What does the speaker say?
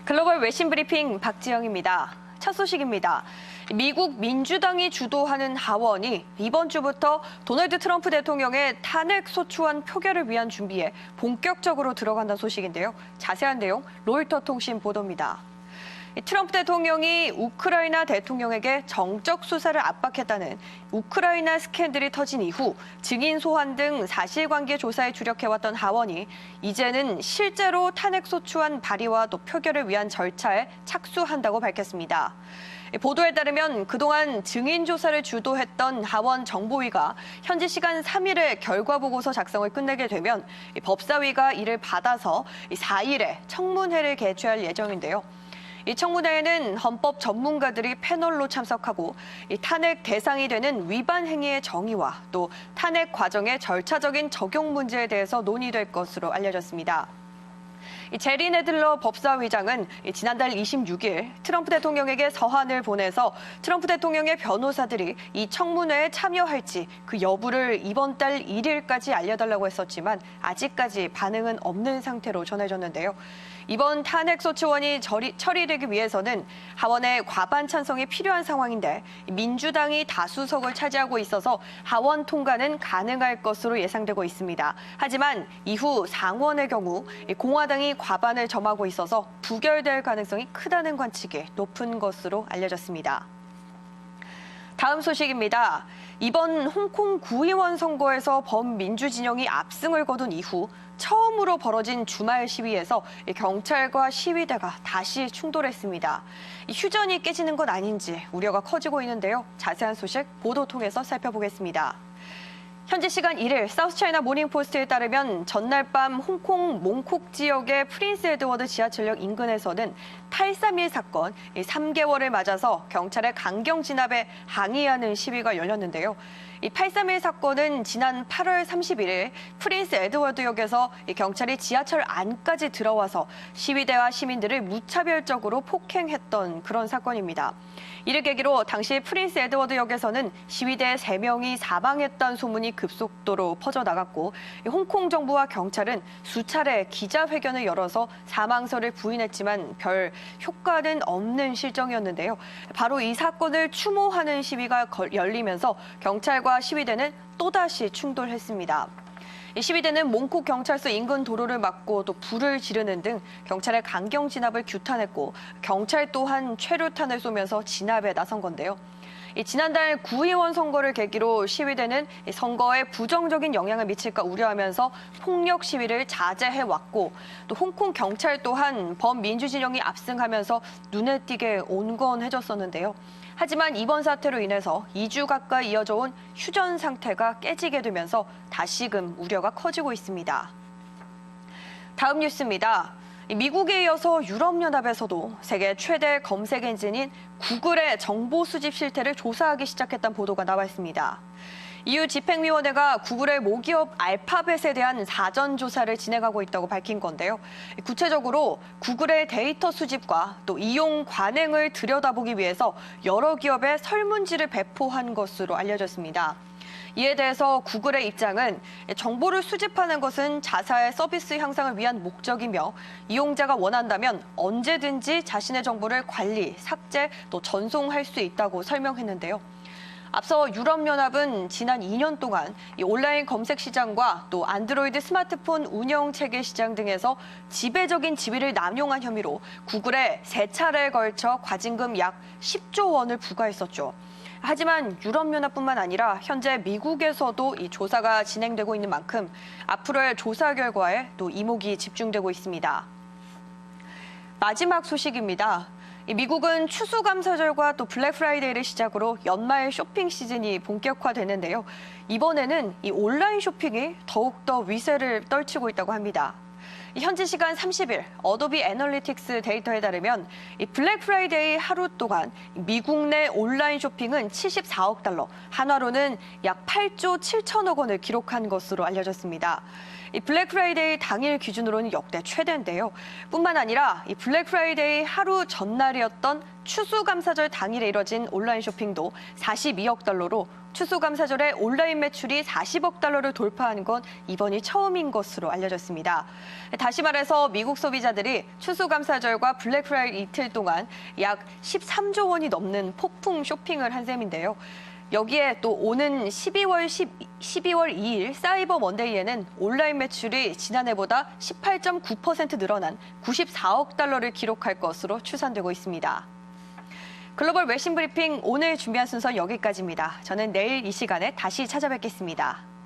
글로벌 외신 브리핑 박지영입니다. 첫 소식입니다. 미국 민주당이 주도하는 하원이 이번 주부터 도널드 트럼프 대통령의 탄핵 소추안 표결을 위한 준비에 본격적으로 들어간다는 소식인데요. 자세한 내용 로이터 통신 보도입니다. 트럼프 대통령이 우크라이나 대통령에게 정적 수사를 압박했다는 우크라이나 스캔들이 터진 이후 증인 소환 등 사실관계 조사에 주력해왔던 하원이 이제는 실제로 탄핵소추안 발의와 또 표결을 위한 절차에 착수한다고 밝혔습니다. 보도에 따르면 그동안 증인 조사를 주도했던 하원 정보위가 현지 시간 3일에 결과 보고서 작성을 끝내게 되면 법사위가 이를 받아서 4일에 청문회를 개최할 예정인데요. 이 청문회에는 헌법 전문가들이 패널로 참석하고 탄핵 대상이 되는 위반 행위의 정의와 또 탄핵 과정의 절차적인 적용 문제에 대해서 논의될 것으로 알려졌습니다. 제리 네들러 법사위장은 지난달 26일 트럼프 대통령에게 서한을 보내서 트럼프 대통령의 변호사들이 이 청문회에 참여할지 그 여부를 이번 달 1일까지 알려달라고 했었지만 아직까지 반응은 없는 상태로 전해졌는데요. 이번 탄핵소추안이 처리되기 위해서는 하원의 과반 찬성이 필요한 상황인데 민주당이 다수석을 차지하고 있어서 하원 통과는 가능할 것으로 예상되고 있습니다. 하지만 이후 상원의 경우 공화당이 과반을 점하고 있어서 부결될 가능성이 크다는 관측이 높은 것으로 알려졌습니다. 다음 소식입니다. 이번 홍콩 구의원 선거에서 범민주 진영이 압승을 거둔 이후 처음으로 벌어진 주말 시위에서 경찰과 시위대가 다시 충돌했습니다. 휴전이 깨지는 건 아닌지 우려가 커지고 있는데요. 자세한 소식 보도 통해서 살펴보겠습니다. 현지 시간 1일 사우스차이나 모닝포스트에 따르면 전날 밤 홍콩 몽콕 지역의 프린스 에드워드 지하철역 인근에서는 8.31 사건 3개월을 맞아서 경찰의 강경 진압에 항의하는 시위가 열렸는데요. 이 8.31 사건은 지난 8월 31일 프린스 에드워드역에서 경찰이 지하철 안까지 들어와서 시위대와 시민들을 무차별적으로 폭행했던 그런 사건입니다. 이를 계기로 당시 프린스 에드워드역에서는 시위대 3명이 사망했다는 소문이 급속도로 퍼져나갔고 홍콩 정부와 경찰은 수차례 기자회견을 열어서 사망설을 부인했지만 별 효과는 없는 실정이었는데요. 바로 이 사건을 추모하는 시위가 열리면서 경찰과 시위대는 또다시 충돌했습니다. 시위대는 몽콕 경찰서 인근 도로를 막고 또 불을 지르는 등 경찰의 강경 진압을 규탄했고 경찰 또한 최루탄을 쏘면서 진압에 나선 건데요. 지난달 구의원 선거를 계기로 시위대는 선거에 부정적인 영향을 미칠까 우려하면서 폭력 시위를 자제해왔고 또 홍콩 경찰 또한 범민주 진영이 압승하면서 눈에 띄게 온건해졌었는데요. 하지만 이번 사태로 인해서 2주 가까이 이어져 온 휴전 상태가 깨지게 되면서 다시금 우려가 커지고 있습니다. 다음 뉴스입니다. 미국에 이어서 유럽연합에서도 세계 최대 검색 엔진인 구글의 정보 수집 실태를 조사하기 시작했다는 보도가 나와 있습니다. EU 집행위원회가 구글의 모기업 알파벳에 대한 사전 조사를 진행하고 있다고 밝힌 건데요. 구체적으로 구글의 데이터 수집과 또 이용 관행을 들여다보기 위해서 여러 기업에 설문지를 배포한 것으로 알려졌습니다. 이에 대해서 구글의 입장은 정보를 수집하는 것은 자사의 서비스 향상을 위한 목적이며 이용자가 원한다면 언제든지 자신의 정보를 관리, 삭제, 또 전송할 수 있다고 설명했는데요. 앞서 유럽연합은 지난 2년 동안 이 온라인 검색 시장과 또 안드로이드 스마트폰 운영 체계 시장 등에서 지배적인 지위를 남용한 혐의로 구글에 3차례에 걸쳐 과징금 약 10조 원을 부과했었죠. 하지만 유럽연합뿐만 아니라 현재 미국에서도 이 조사가 진행되고 있는 만큼 앞으로의 조사 결과에 또 이목이 집중되고 있습니다. 마지막 소식입니다. 미국은 추수감사절과 또 블랙 프라이데이를 시작으로 연말 쇼핑 시즌이 본격화되는데요. 이번에는 이 온라인 쇼핑이 더욱더 위세를 떨치고 있다고 합니다. 현지 시간 30일 어도비 애널리틱스 데이터에 따르면 이 블랙 프라이데이 하루 동안 미국 내 온라인 쇼핑은 74억 달러, 한화로는 약 8조 7천억 원을 기록한 것으로 알려졌습니다. 이 블랙 프라이데이 당일 기준으로는 역대 최대인데요. 뿐만 아니라 이 블랙 프라이데이 하루 전날이었던 추수감사절 당일에 이뤄진 온라인 쇼핑도 42억 달러로 추수감사절에 온라인 매출이 40억 달러를 돌파한 건 이번이 처음인 것으로 알려졌습니다. 다시 말해서 미국 소비자들이 추수감사절과 블랙 프라이데이 이틀 동안 약 13조 원이 넘는 폭풍 쇼핑을 한 셈인데요. 여기에 또 오는 12월 2일 사이버 먼데이에는 온라인 매출이 지난해보다 18.9% 늘어난 94억 달러를 기록할 것으로 추산되고 있습니다. 글로벌 외신 브리핑 오늘 준비한 순서 여기까지입니다. 저는 내일 이 시간에 다시 찾아뵙겠습니다.